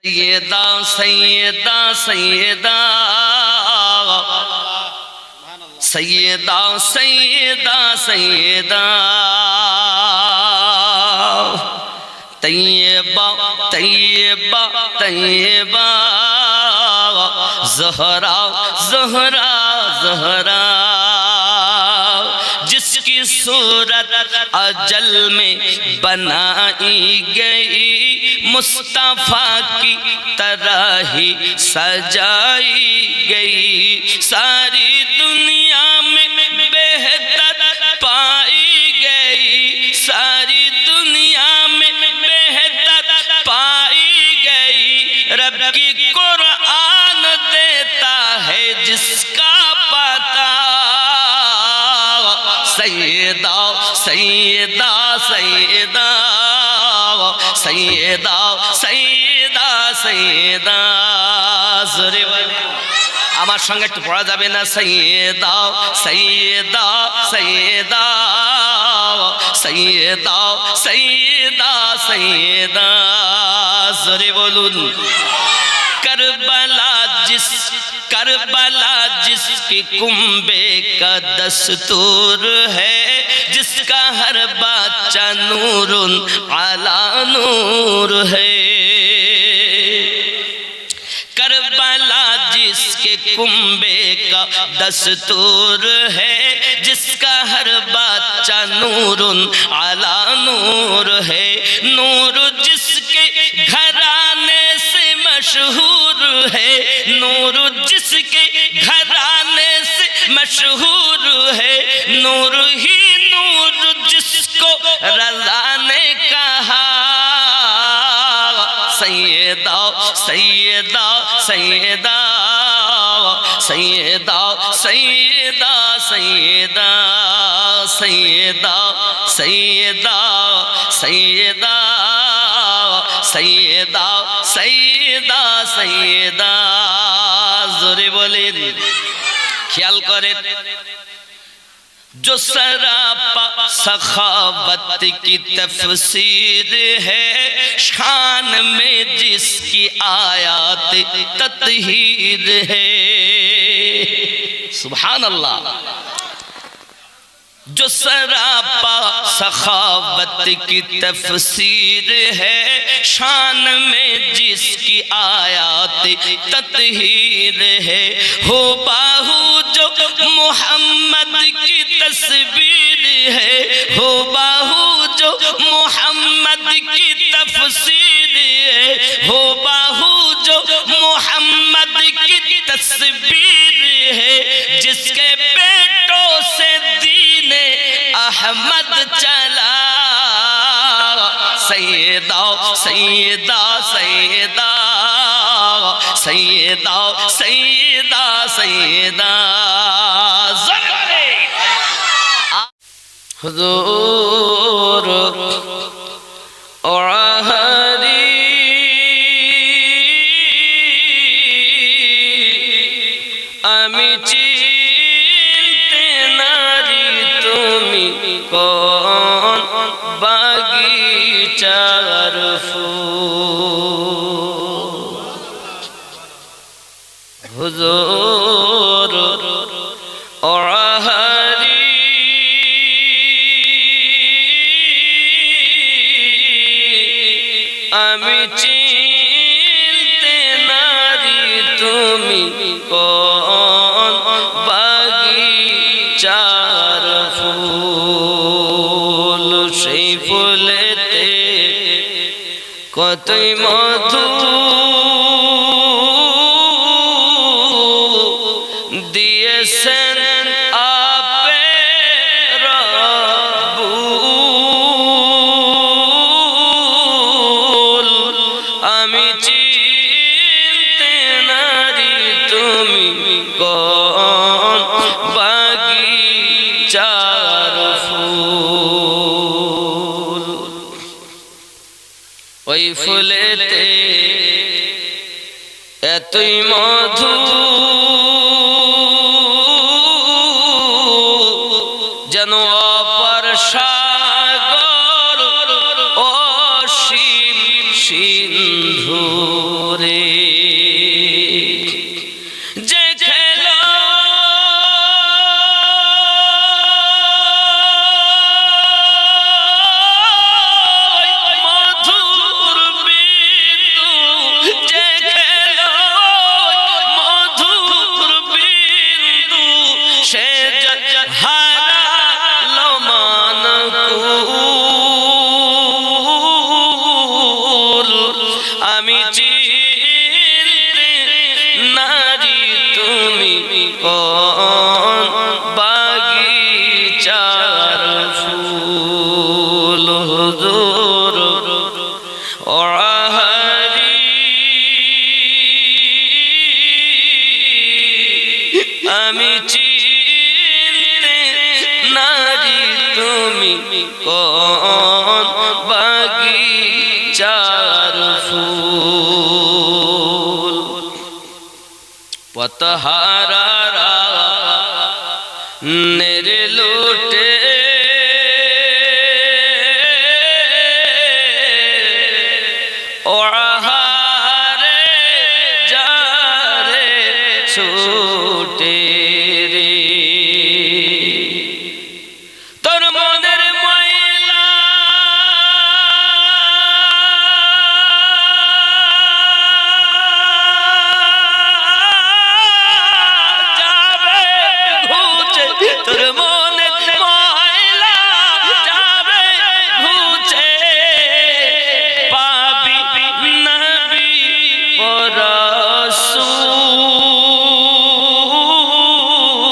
सैयदा सैयदा सैयदा सैयदा सैयदा सैयदा तैयबा तैयबा तैयबा ज़हरा ज़हरा ज़हरा जिसकी सूरत अजल में बनाई गई मुस्तफा की तरह ही सजाई गई सारी दुनिया में बेहतर पाई गई सारी दुनिया में बेहतर पाई गई रब की कुरान देता है जिसका पता सैयदा सैयदा सैयदा सैयदा सैयदा सैयदा जोरे আমার সঙ্গে একটু পড়া যাবে না সৈয়দা সৈয়দা সৈয়দা সৈয়দা সৈয়দা সৈয়দা জোরে বলুন करबला जिसके कुंबे का दस्तूर है जिसका हर बच्चा नूरुन अला नूर है करबला जिसके कुंबे का दस्तूर है जिसका हर बच्चा नूरुन अला नूर है नूर जिसके घराने से मशहूर है नूर जिसके घराने से मशहूर है नूर ही नूर जिसको रज़ा ने कहा सैयदा सैयदा सैयदा सैयदा सैयदा सैयदा सैयदा सैयदा सैयदा सैयदा सैयदा सैयदा जोरे बोलें ख्याल करें जो सरापा सखावत की तफसीर है शान में जिसकी आयात तत्हीर है सुभान अल्लाह जो सरापा सखावत की तफसीर है शान में जिसकी आयात तत्हीर है हो बाहू जो मोहम्मद की तस्वीर है हो बाहू जो मोहम्मद की तफसीर है हो बाहू जो मोहम्मद की तस्वीर है जिसके बेटों से दीने अहमद चला सैयदा सैयदा सैयदा सैयदा सैयदा सैयदा हुजूर और हरी আমি চিনতে নারী তুমি কোন বাগিচার ফুল হুজুর और हरी আমি চিনতে নারী তুমি কোন বাগিচার ফুল সেই ফুলেতে কতই মধু দিয়েছেন আপে রব্বুল আমি চিনতে নারী তুমি কোন বাগিচার ফুল ওই ফুলেতে এতই মধু যেন অপার সাগর অসীম সিন্ধু রে যে খেলো আমি চিনতে নারী তুমি কোন বাগিচার ফুল হুজুর ওহারি আমি চিনতে নারী তুমি কোন বাগিচার ফুল পতহারা নেরে লোটে ওহারে যারে ছুটে রে তোর মনের ময়লা যাবে ঘুচে তোর মনের ময়লা যাবে ঘুচে পাবি নবী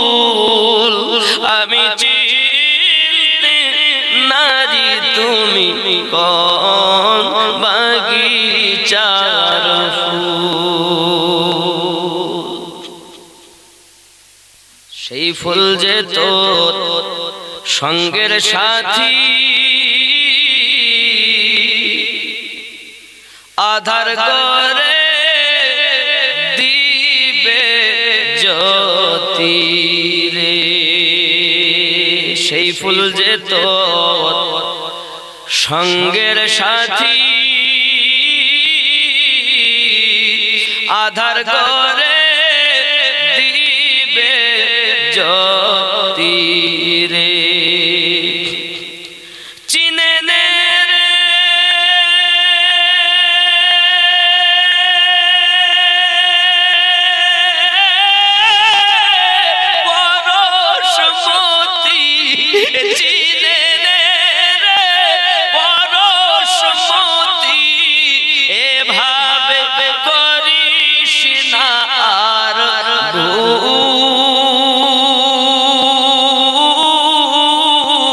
রাসূল আমি চিনতে নারী তুমি কোন বাগিচার ফুল সেই ফুল যে তোর সঙ্গের সাথী আধার করে দিবে জ্যোতি রে সেই ফুল যে তোর সঙ্গের সাথী আধার করে দিবে জ্যোতি রে চিনে নে রে পরশমতি চিনে নে রে পরশমতি এভাবে করিস না আর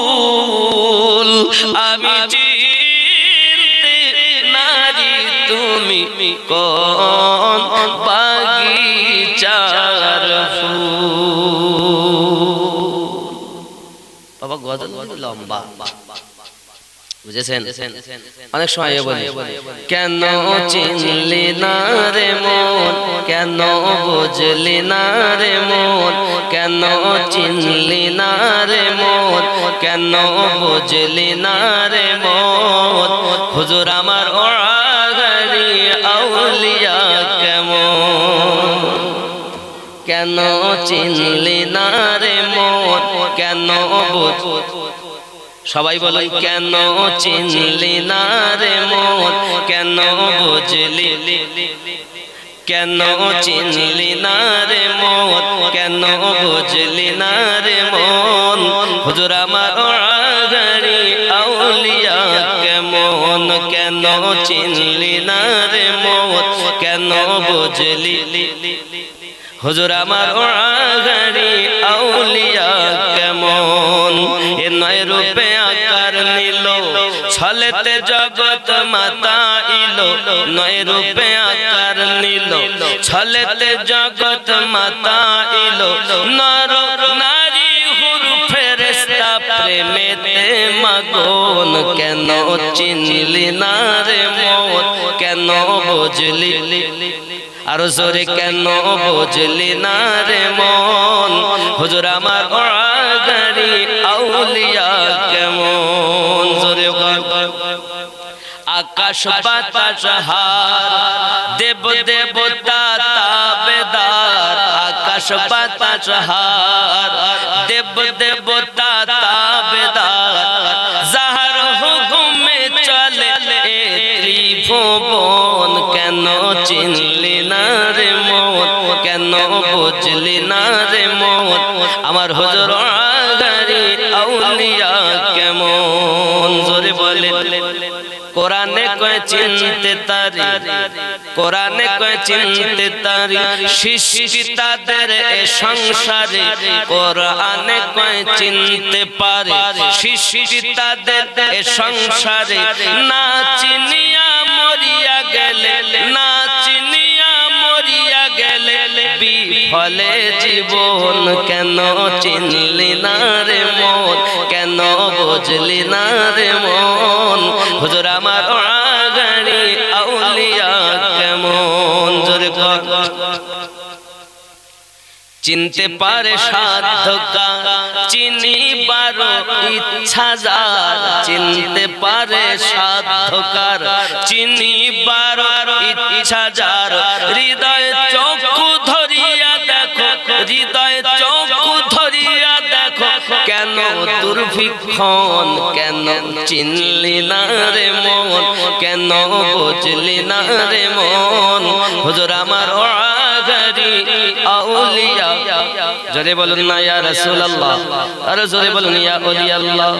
ভুল আমি চিনতে নারী তুমি কোন বাগিচার ফুল বাবা গজল লম্বা বুঝেছেন অনেক সময় বলি কেন চিনলি না রে মন কেন বুঝলি না রে মন কেন চিনলি না রে মন কেন বুঝলি না রে মন হুজুর আমার ওয়াগারি আউলিয়া কেমন কেন চিনলি না রে মন কেন সবাই বলেন কেন চিনলি না রে মন কেন বুঝলি কেন চিনলি না রে মন কেন বুঝলি না রে মন হুজুর আমার ওয়াগারি আউলিয়া কেমন কেন চিনলি না রে মন কেন বুঝলি হুজুর আমার ওয়াগারি আউলিয়া কেমন এ নয় রূপে আকার নিল ছলেতে জগৎ মাতা ইলো নয় রূপে আকার নিল ছলেতে জগৎ মাতা ইলো নর নারী হুর ফেরেশতা প্রেমেতে মগন কেন চিনলি না রে মন কেন বুঝলি আরো জোরে কেন বুঝলি না রে মন হুজুর আমার ওয়াগারি আউলিয়া কেমন জোরে আকাশ বাতাস হার, দেব দেবতা তাবেদার। আকাশ বাতাস হার, দেব দেবতা তাবেদার। যাহার হুকুমে চলে ত্রিভুবন। কেন চিনলি না রে মন, কেন বুঝলি না রে মন, আমার হুজুর আগারি আউলিয়া কেমন। জোরে বলে কোরআনে কয় চিনতে তারি, কোরআনে কয় চিনতে তারি সৃষ্টি তাদের এ সংসারে। কোরআনে কয় চিনতে পারে সৃষ্টি তাদের এ সংসারে। না চিনিয়া মরিয়া গেলে, না চিনিয়া মরিয়া গেলে বিফলে জীবন। কেন চিনলি না রে মন, কেন বুঝলি না রে মন, হুজুর আমার আগাড়ি আউলিয়া কেমন। জোরে কর। চিনতে পারে সাধকা চিনিবার ইচ্ছা যার, চিনতে পারে সাধকার চিনিবার ইচ্ছা যার। হৃদয় চক্ষু ধরিয়া দেখো, হৃদয় চক্ষু ধরিয়া দেখো, কেন দুর্ভিক্ষণ। কেন চিনলি না রে মন, কেন বুঝলি না রে মন, হুজুর আমার আগারি আউলিয়া। জোরে বলুন না ইয়া রাসূলুল্লাহ, আরে জোরে বলুন ইয়া ওলি আল্লাহ।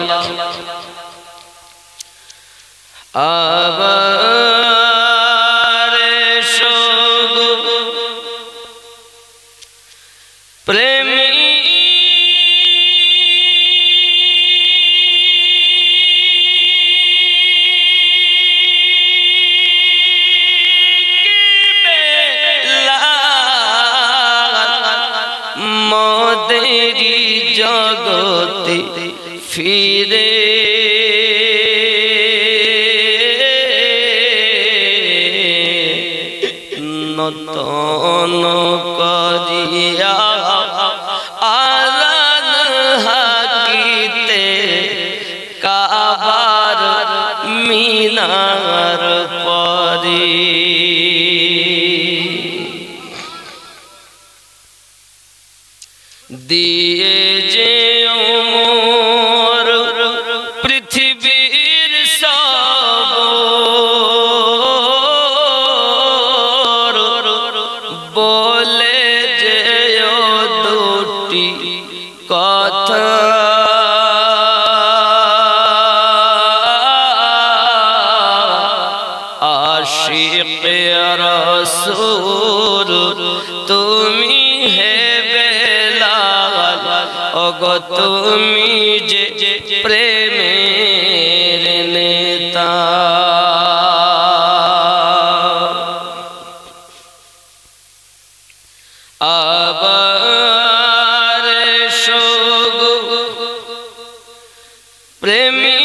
আবার শোগো প্রেমী জগতে ফিরে নতন করিয়া আলান হাকিতে কাবার মিনার পরে। দিয়ে যে ওমর পৃথিবীর সব বলে যে দুটি কথা। আশিক রাসূল তুমি হে বেলাল, ওগো তুমি যে প্রেমের নেতা। আবার শোগো প্রেমী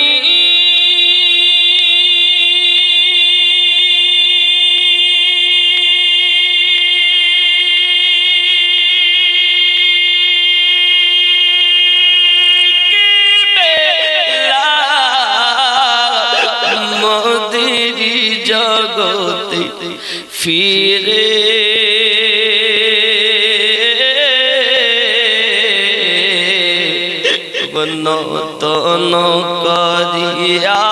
জগতে ফিরে নতন করিয়া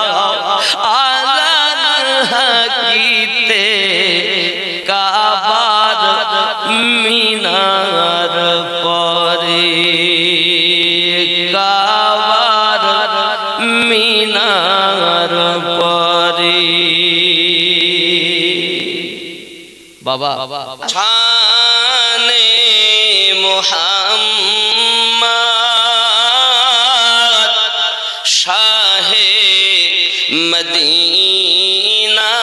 আলান হাকিতে কাবার মিনার পরে। কাবার মিনার পরে বাবা শানে মুহাম্মদ শাহে মদিনা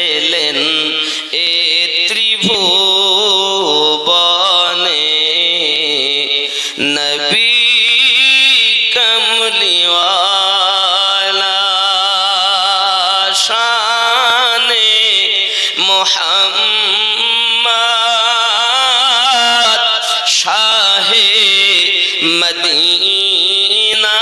এলেন এ ত্রিভুবনে। নবী কমলিওয়ালা শানে মুহাম্মদ শাহে মদিনা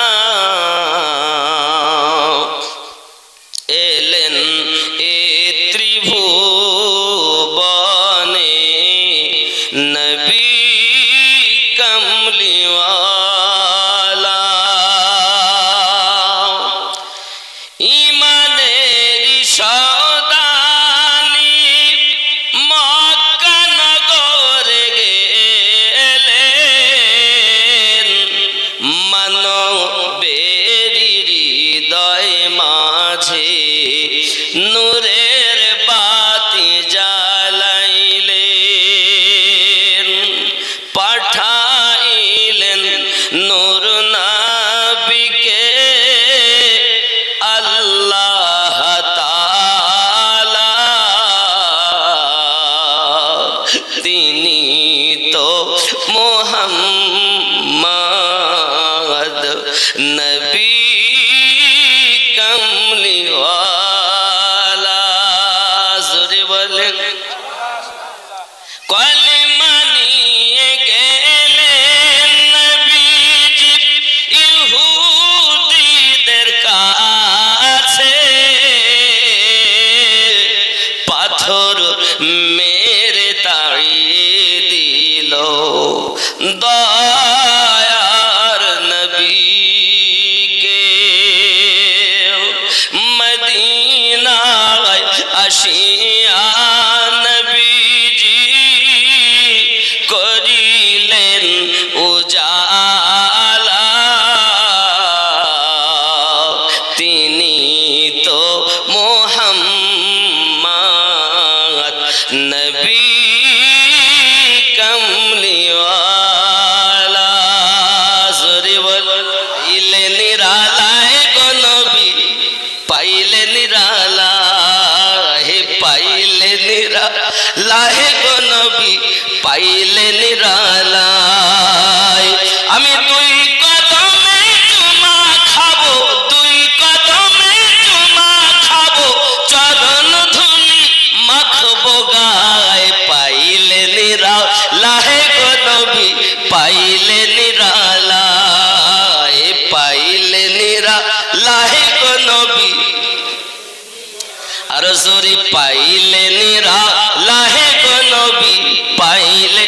সদানি মক্কা নগরে গেলেন, মানবের হৃদয় মাঝে নূরের বাতি জ্বালাইলেন, পাঠাইলেন নূর নবীকে আল্লাহ তাআলা, তিনি তো মুহাম্মদ নবী কামলিওয়ালা। জোরে বলেন। কলেমা নিয়ে গেলেন নবীজি ইহুদীদের কাছে, পাথর মেরে তাড়িয়ে দিল দয়ার নবীকে। মদিনায় আসিয়া নবীজি করিলেন উজালা, তিনি তো মুহাম্মদ নবী কামলিওয়ালা। জোরে বল। পাইলে নিরালায় গো নবী, পাইলে নিরালায়, পাইলে নিরালায় গো নবী, পাইলে নিরালায়। আমি দুই কদমে চুমা খাবো, দুই কদমে চুমা খাবো, চরণ ধুলি মাখবো গায়, পাইলে নিরালায় গো নবী, পাইলে নিরালায়, পাইলে নিরালায় গো নবী। আর জোরে পাইলে নিরালায় গো নবী, পাইলে।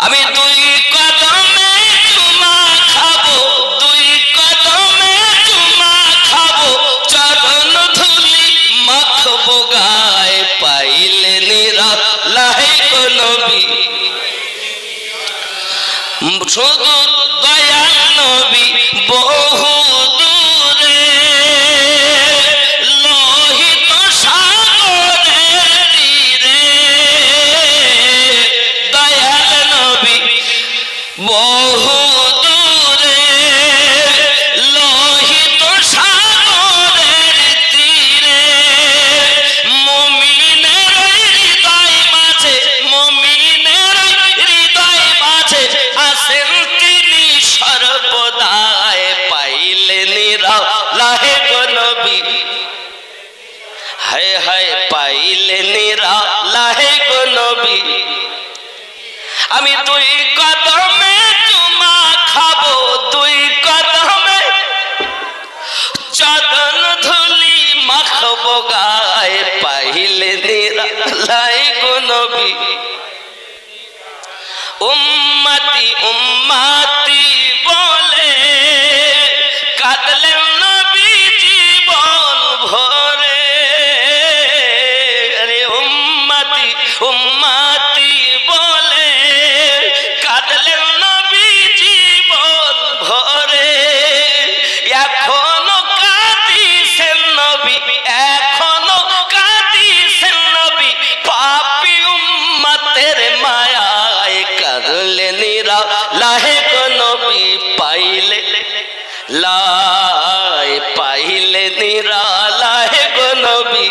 আমি দুই কদমে চুমা খাবো, দুই কদমে চুমা খাবো, চরণ ধুলি মাখবো গায়, পাইলে নিরালায় গো নবী। শুধু দয়াল নবী বহু দূরে, লোহিত সাগরের তীরে, দয়াল নবী বহু দূরে, লোহিত সাগরের তীরে, মুমিনের হৃদয় মাঝে, মুমিনের হৃদয় মাঝে আছেন তিনি সর্বদায়, পাইলে নিরালায় গো নবী, হায় হায় পাইলে নিরালায় গো নবী। আমি দুই কদমে চুমা খাবো, দুই কদমে চরণ ধুলি মাখবো গায়, পাইলে নিরালায় গো নবী। উম্মতি উম্মতি বলে কাঁদলেন নবী জীবন ভরে, আরে উম্মতি উম্মতি বলে কাঁদলেন নবী জীবন ভরে। এখনো কাঁদিছেন নবী, এখনো কাঁদিছেন নবী, পাপী উম্মতের মায়ায় কাঁদলে নিরালায় গো নবী, পাইলে লাই, পাইলে নিরালায় গো নবী।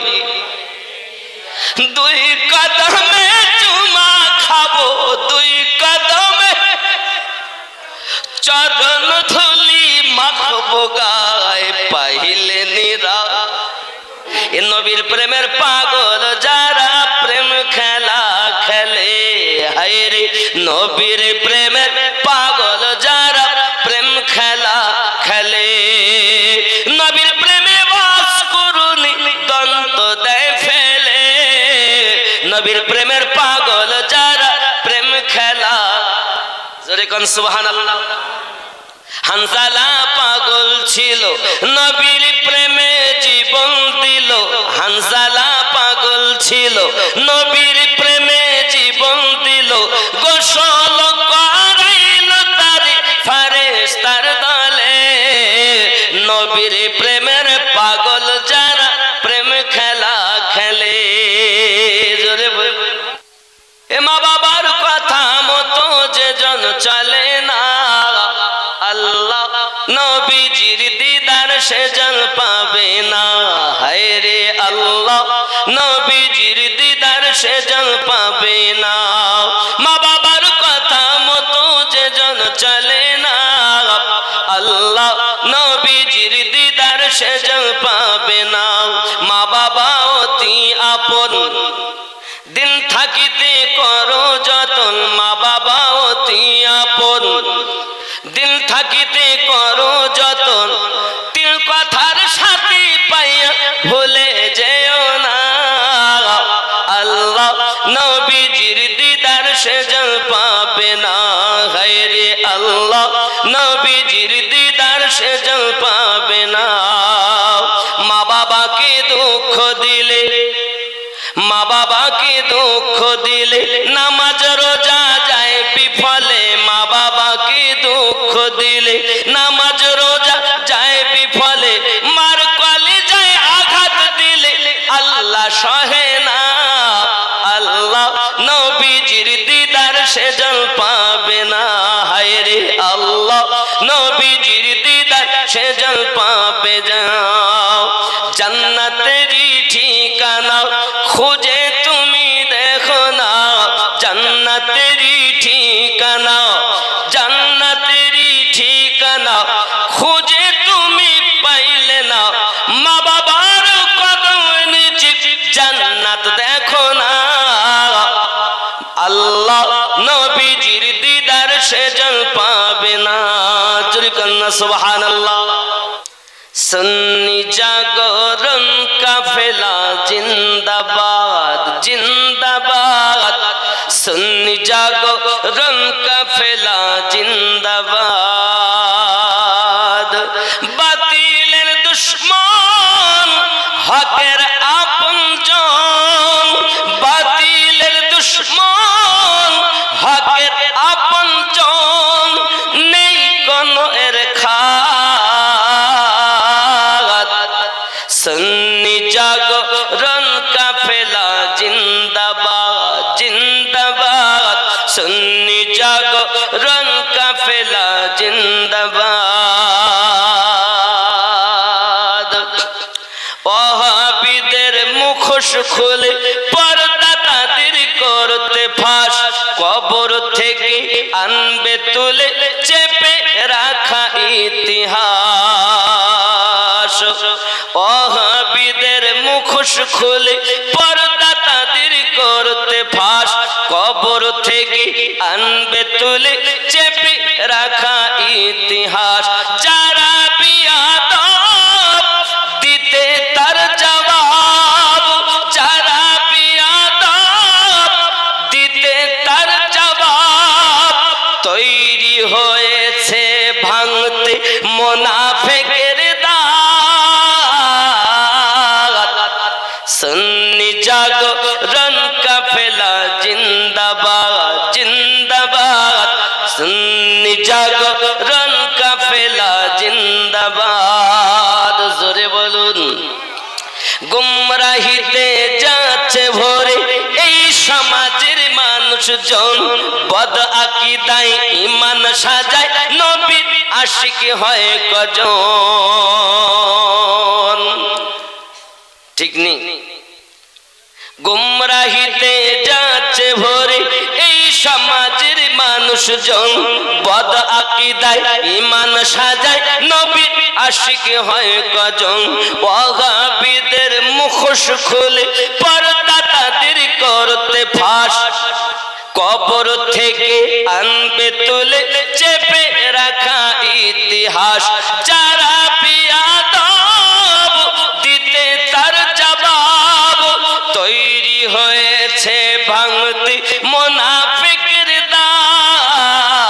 দুই কদমে চুমা খাবো, দুই কদমে চরণ ধুলি মাখবো গায়, পাইলে নিরালায়। এ নবীর প্রেমের পাগল যারা প্রেম খেলা খেলে, হায় রে নবীর প্রেমের পাগল যারা প্রেম খেলা খেলে, নবীর প্রেমে বাস করুনি দন্ত দেয় ফেলে, নবীর প্রেমের পাগল যারা প্রেম খেলা। জোরে কোন সুবহানাল্লাহ। হানজালা পাগল ছিল নবীর প্রেমে জীবন দিল, নবীর প্রেমে জীবন দিল, গোসল করাইল তারে ফেরেশতার দলে। নবীর প্রেমের পাগল যারা প্রেম খেলা খেলে। জোরে বল। এ মা বাবার কথা মতো যে জন চলে না, আল্লাহ নবীজির দিদার সে জন পাবে না। হায় রে আল্লাহ নবীজির দিদার সে জন পাবে না। মা বাবার কথা মতো যে জন চলে না, আল্লাহ নবীজির দিদার সে জন পাবে না। মা বাবা অতি আপন, দিন থাকিতে করো যতন। মা বাবা অতি আপন, দিন থাকিতে করো যতন। তিল কথার সাথী পাইয়া ভুলে যেও না, আল্লাহ নবীজির দিদার সে জন পাবে না। হায় রে আল্লাহ নবীজির দিদার সে জন পাবে না। মা বাবাকে দুঃখ দিলে, মা বাবাকে দুঃখ দিলে নামাজ রোজা যায় বিফলে। মা বাবাকে দুঃখ দিলে নামাজ রোজা যায় বিফলে। মার কলিজায় আঘাত দিলে আল্লাহ সহে না, আল্লাহ নবীজির দিদার সে জন পাবে না। হায় রে আল্লাহ নবীজির দিদার সে জন পাবে না। জান্নাতেরই ঠিকানা খুঁজে তুমি দেখো না, জান্নাতেরই ঠিকানা, জান্নাতেরই ঠিকানা খুঁজে তুমি পাইলে না। মা বাবার কদম নিচে জান্নাত দেখো না, আল্লাহ নবীজির দিদার সে জন পাবে না। জোরে কন্না সুবহানাল্লাহ। সুন্নি জাগরণ কাফেলা জিন্দাবাদ জিন্দাবাদ, সুন্নি জাগরণ কাফেলা জিন্দাবাদ। বাতিলের দুশ্মন হকের আপনজন, বাতিলের দুশ্মন হকের আপনজন। নেই কোনো এর সুন্নি জাগরণ কাফেলা জিন্দাবাদ জিন্দাবাদ, সুন্নি জাগরণ কাফেলা জিন্দাবাদ। ওহাবীদের মুখোশ খুলে পর্দা তাদের করতে ফাঁস, কবর থেকে আনবে তুলে চেপে রাখা ইতিহাস। ওহাবীদের মুখোশ খুলে পর্দা তাদের করতে ফাঁস, কবর থেকে আনবে তুলে চেপে রাখা ইতিহাস। যারা বিয়াদব দিতে তার জবাব, যারা বিয়াদব দিতে তার জবাব। তৈরি হয়েছে ভাঙতে মুনাফিকের সুন্নি জাগরণ কাফেলা জিন্দাবাদ জিন্দাবাদ, সুন্নি জাগরণ কাফেলা জিন্দাবাদ। জোরে বলুন। গুমরাহিতে যাচ্ছে ভরে এই সমাজের মানুষজন, বদ আকীদায় ঈমান সাজায় নবীর আশিক হয় কজন। ঠিক নেই? গুমরাহিতে যাচ্ছে ভরে এই সমাজের মানুষজন, বদ আকীদায় ঈমান সাজায় নবীর আশিক হয় কজন। ওয়াহাবীদের মুখোশ খুলে পর্দা তাদের করতে ফাঁস, কবর থেকে আনবে তুলে চেপে রাখা ইতিহাস। যারা বিয়াদব দিতে তার জবাব, তৈরি হয়েছে ভাঙতে মুনাফিকের দাঁত।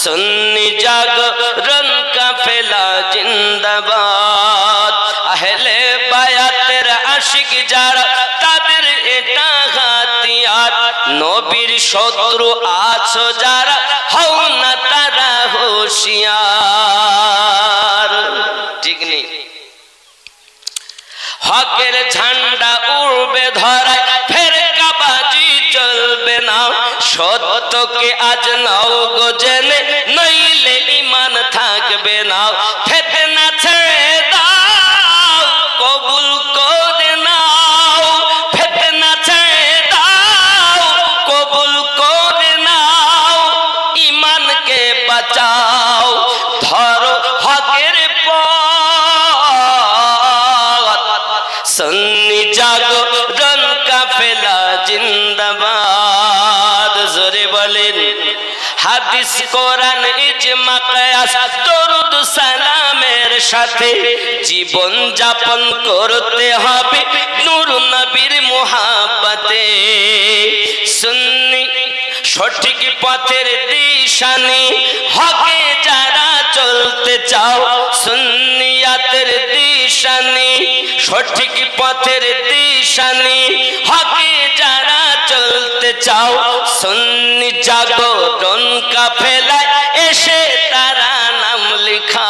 সুন্নি জাগরণ কাফেলা জিন্দাবাদ। আহলে বায়াতের আশিক যারা তাদের শত্রু আছো যারা, হও না তারা হুঁশিয়ার। ঠিক নেই? হকের ঝান্ডা উড়বে ধরায়, ফেরকাবাজি চলবে না। সত্যকে আজ নাও গো জেনে, নইলে ঈমান থাকবে না। ফিতনা ছেড়ে দাও, কবুল করে নাও। ফিতনা ছেড়ে দাও, কবুল করে নাও। ঈমানকে বাঁচাও, ধরো হকের পথ। সুন্নি জাগরণ কাফেলা জিন্দাবাদ। জোরে বলেন। হাদিস কোরআন ইজমা কিয়াস দরুদ সালামের সাথে জীবন যাপন করতে হবে নূর নবীর মুহাব্বতে। সুন্নি সঠিক পথের দিশানি, হকে যারা চলতে চাও। সুন্নিয়াতের দিশানি, সঠিক পথের দিশানি, হকে যারা চলতে চাও। সুন্নি জাগরণ কাফেলায় এসে তারা নাম লিখাও।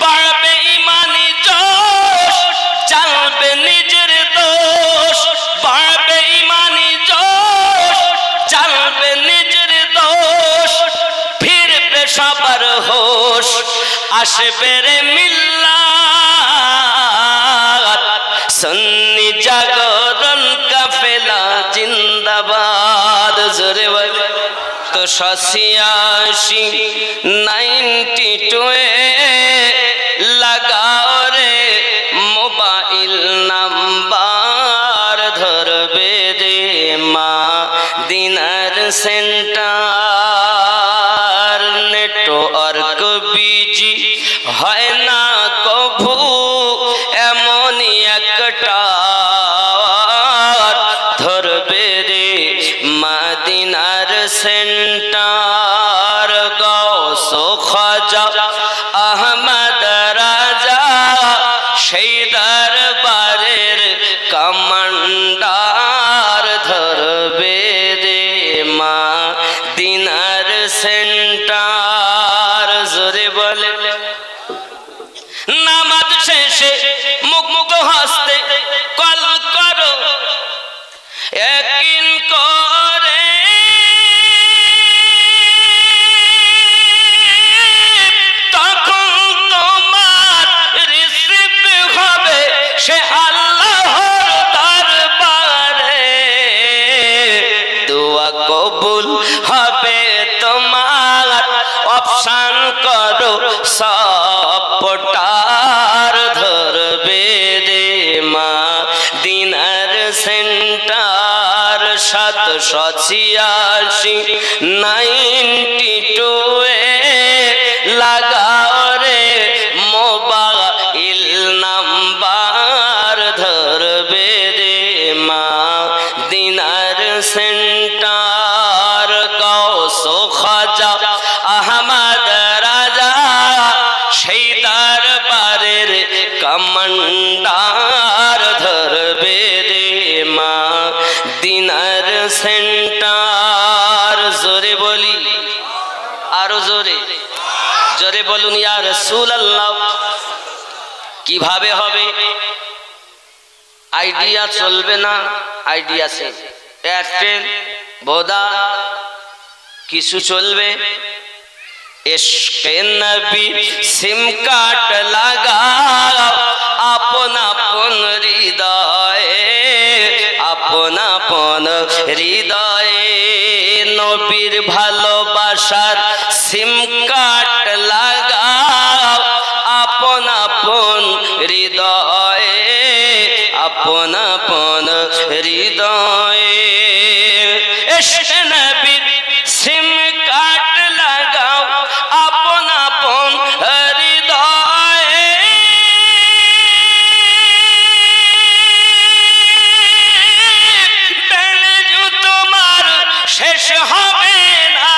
বাড়বে ঈমানি জোশ, জানবে নিজের দোষ। বাড়বে ঈমানি জোশ, জানবে নিজের দোষ। ফিরবে সবার হোশ, আসবে রে মিল্লাত। সুন্নি জাগরণ কাফেলা জিন্দাবাদ। জোরে বলে। তো ৮৭ 92 লাগাও রে মোবাইল নাম্বার, ধরবে রে মদিনার সেন্টার। নেটওয়ার্ক বিজি হয় না কভু, এমনই একটা ধরবে রে মদিনার সেন্টার। গৌস খাজা আহমদ রাজা সেই দরবারের কমান্ডার, ধরবে রে মদিনার সেন্টার। জোরে বলে। নামাজ শেষে মুক্ত হস্তে কল করো, ইয়াকিন করে তখন তোমার রিসিভ হবে সে আল্লাহর দরবারে। দোয়া কবুল হবে তোমার, অপশন করো সপটার। ধরবে রে মদিনার সেন্টার। ৭৮৬ 92 লাগাও রে মোবাইল নাম্বার, ধরবে রে মদিনার সেন্টার। গৌস খাজা আহমদ রাজা সেই দরবারের কমান্ডার, ধরবে রে মদিনার সেন্টার। জোরে বলি, আরো জোরে। জোরে বলুন ইয়া রাসূলুল্লাহ। কিভাবে হবে? আইডিয়া চলবে না, আইডিয়া আছে। এয়ারটেল, ভোদা কিছু চলবে। ইশকে নবী সিম কার্ড লাগাও আপন আপন হৃদয়ে, আপন আপন হৃদয়ে। নবীর ভালোবাসার সিম কার্ড লাগাও আপন আপন হৃদয়ে, আপন আপন হৃদয়ে। ইশকে নবী সিম কার্ড লাগাও আপন আপন হৃদয়ে। বেলেজু তোমার শেষ হবে না,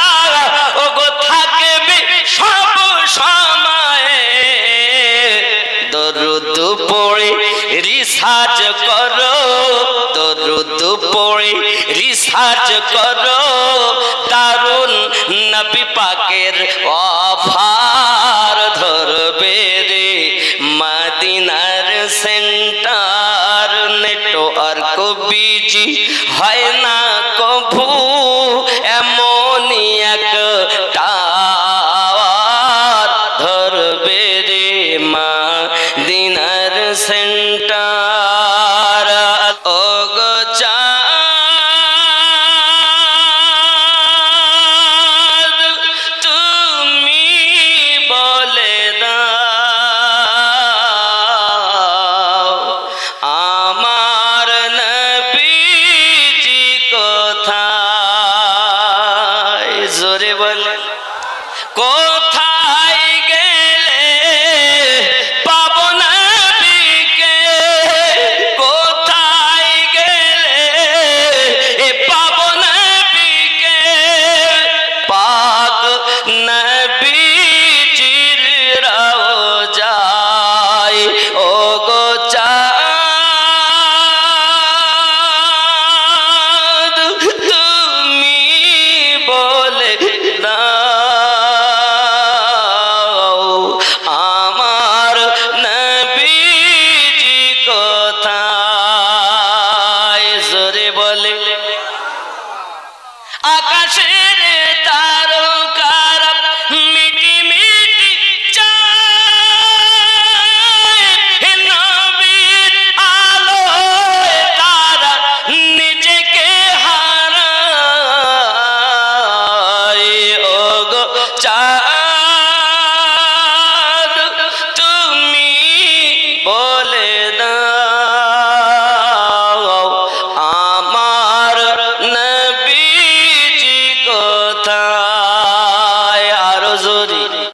ওগো থাকবে সব সময়ে। দরুদ পড়ে রিসার্চ করো, দরুদ দ্রুত পড়ে রিসার্চ করো, দারুন নবী পাকের অফার ধরবে রে মদিনার সেন্টার। নেটওয়ার্ক বিজি হয় না কভু, এমনই এক টাওয়ার ধরবে রে মদিনার সেন্টার।